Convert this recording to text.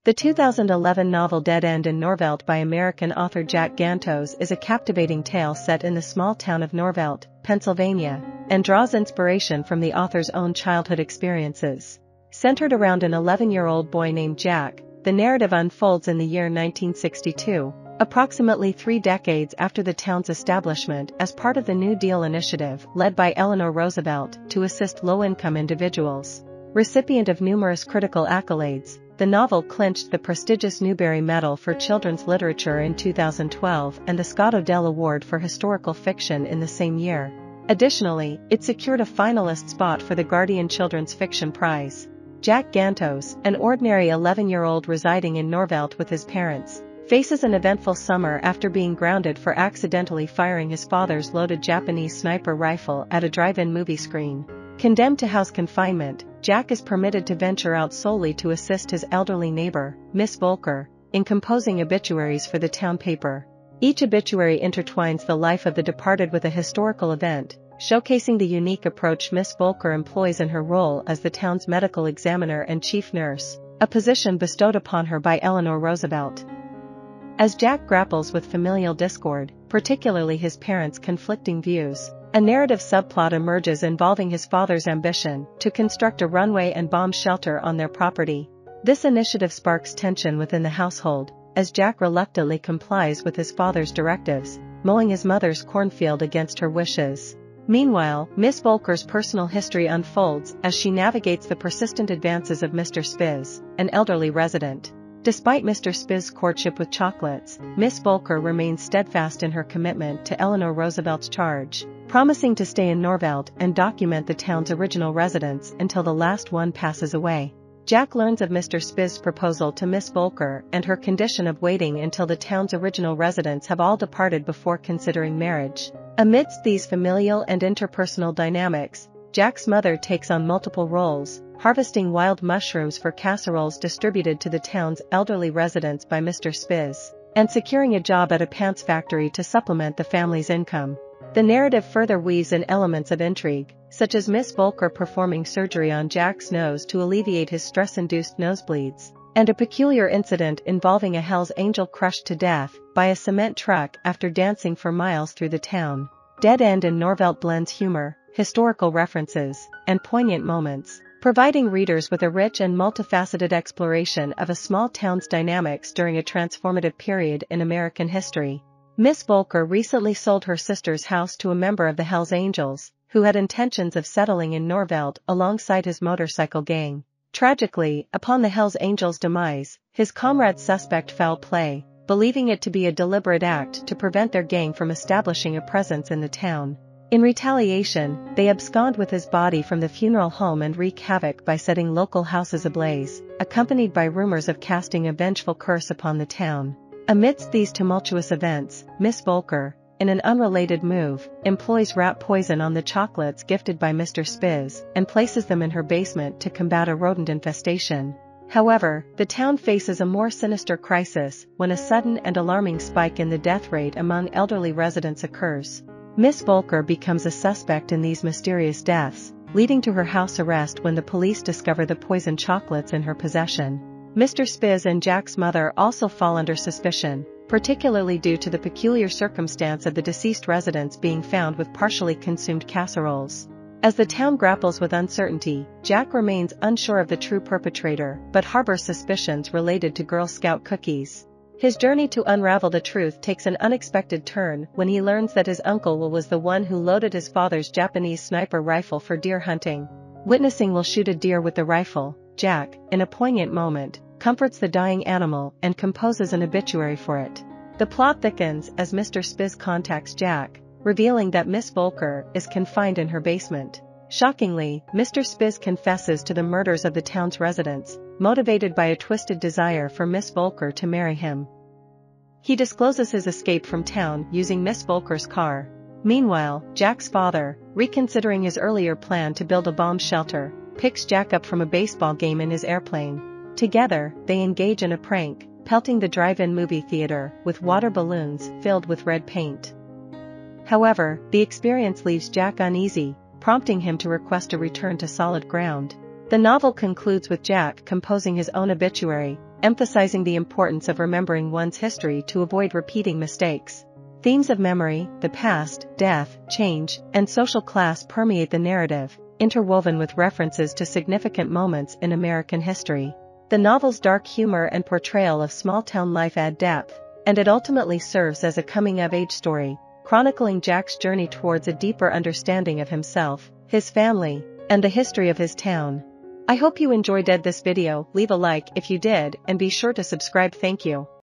The 2011 novel Dead End in Norvelt by American author Jack Gantos is a captivating tale set in the small town of Norvelt, Pennsylvania, and draws inspiration from the author's own childhood experiences. Centered around an 11-year-old boy named Jack, the narrative unfolds in the year 1962, approximately 3 decades after the town's establishment as part of the New Deal initiative led by Eleanor Roosevelt to assist low-income individuals. Recipient of numerous critical accolades, the novel clinched the prestigious Newbery Medal for Children's Literature in 2012 and the Scott Odell Award for Historical Fiction in the same year. Additionally, it secured a finalist spot for the Guardian Children's Fiction Prize. Jack Gantos, an ordinary 11-year-old residing in Norvelt with his parents, faces an eventful summer after being grounded for accidentally firing his father's loaded Japanese sniper rifle at a drive-in movie screen. Condemned to house confinement, Jack is permitted to venture out solely to assist his elderly neighbor, Miss Volker, in composing obituaries for the town paper. Each obituary intertwines the life of the departed with a historical event, showcasing the unique approach Miss Volker employs in her role as the town's medical examiner and chief nurse, a position bestowed upon her by Eleanor Roosevelt. As Jack grapples with familial discord, particularly his parents' conflicting views, a narrative subplot emerges involving his father's ambition to construct a runway and bomb shelter on their property. This initiative sparks tension within the household, as Jack reluctantly complies with his father's directives, mowing his mother's cornfield against her wishes. Meanwhile, Miss Volker's personal history unfolds as she navigates the persistent advances of Mr. Spiz, an elderly resident. Despite Mr. Spiz's courtship with chocolates, Miss Volker remains steadfast in her commitment to Eleanor Roosevelt's charge, promising to stay in Norvelt and document the town's original residents until the last one passes away. Jack learns of Mr. Spiz's proposal to Miss Volker and her condition of waiting until the town's original residents have all departed before considering marriage. Amidst these familial and interpersonal dynamics, Jack's mother takes on multiple roles, harvesting wild mushrooms for casseroles distributed to the town's elderly residents by Mr. Spiz, and securing a job at a pants factory to supplement the family's income. The narrative further weaves in elements of intrigue, such as Miss Volker performing surgery on Jack's nose to alleviate his stress-induced nosebleeds, and a peculiar incident involving a Hell's Angel crushed to death by a cement truck after dancing for miles through the town. Dead End in Norvelt blends humor, historical references, and poignant moments, providing readers with a rich and multifaceted exploration of a small town's dynamics during a transformative period in American history. Miss Volker recently sold her sister's house to a member of the Hells Angels, who had intentions of settling in Norvelt alongside his motorcycle gang. Tragically, upon the Hells Angels' demise, his comrades suspect foul play, believing it to be a deliberate act to prevent their gang from establishing a presence in the town. In retaliation, they abscond with his body from the funeral home and wreak havoc by setting local houses ablaze, accompanied by rumors of casting a vengeful curse upon the town. Amidst these tumultuous events, Miss Volker, in an unrelated move, employs rat poison on the chocolates gifted by Mr. Spiz and places them in her basement to combat a rodent infestation. However, the town faces a more sinister crisis when a sudden and alarming spike in the death rate among elderly residents occurs. Miss Volker becomes a suspect in these mysterious deaths, leading to her house arrest when the police discover the poisoned chocolates in her possession. Mr. Spiz and Jack's mother also fall under suspicion, particularly due to the peculiar circumstance of the deceased residents being found with partially consumed casseroles. As the town grapples with uncertainty, Jack remains unsure of the true perpetrator but harbors suspicions related to Girl Scout cookies. His journey to unravel the truth takes an unexpected turn when he learns that his uncle Will was the one who loaded his father's Japanese sniper rifle for deer hunting. Witnessing Will shoot a deer with the rifle, Jack, in a poignant moment, comforts the dying animal and composes an obituary for it. The plot thickens as Mr. Spiz contacts Jack, revealing that Miss Volker is confined in her basement. Shockingly, Mr. Spiz confesses to the murders of the town's residents, motivated by a twisted desire for Miss Volker to marry him. He discloses his escape from town using Miss Volker's car. Meanwhile, Jack's father, reconsidering his earlier plan to build a bomb shelter, picks Jack up from a baseball game in his airplane. Together, they engage in a prank, pelting the drive-in movie theater with water balloons filled with red paint. However, the experience leaves Jack uneasy, prompting him to request a return to solid ground. The novel concludes with Jack composing his own obituary, emphasizing the importance of remembering one's history to avoid repeating mistakes. Themes of memory, the past, death, change, and social class permeate the narrative, interwoven with references to significant moments in American history. The novel's dark humor and portrayal of small-town life add depth, and it ultimately serves as a coming-of-age story, chronicling Jack's journey towards a deeper understanding of himself, his family, and the history of his town. I hope you enjoyed this video. Leave a like if you did and be sure to subscribe. Thank you.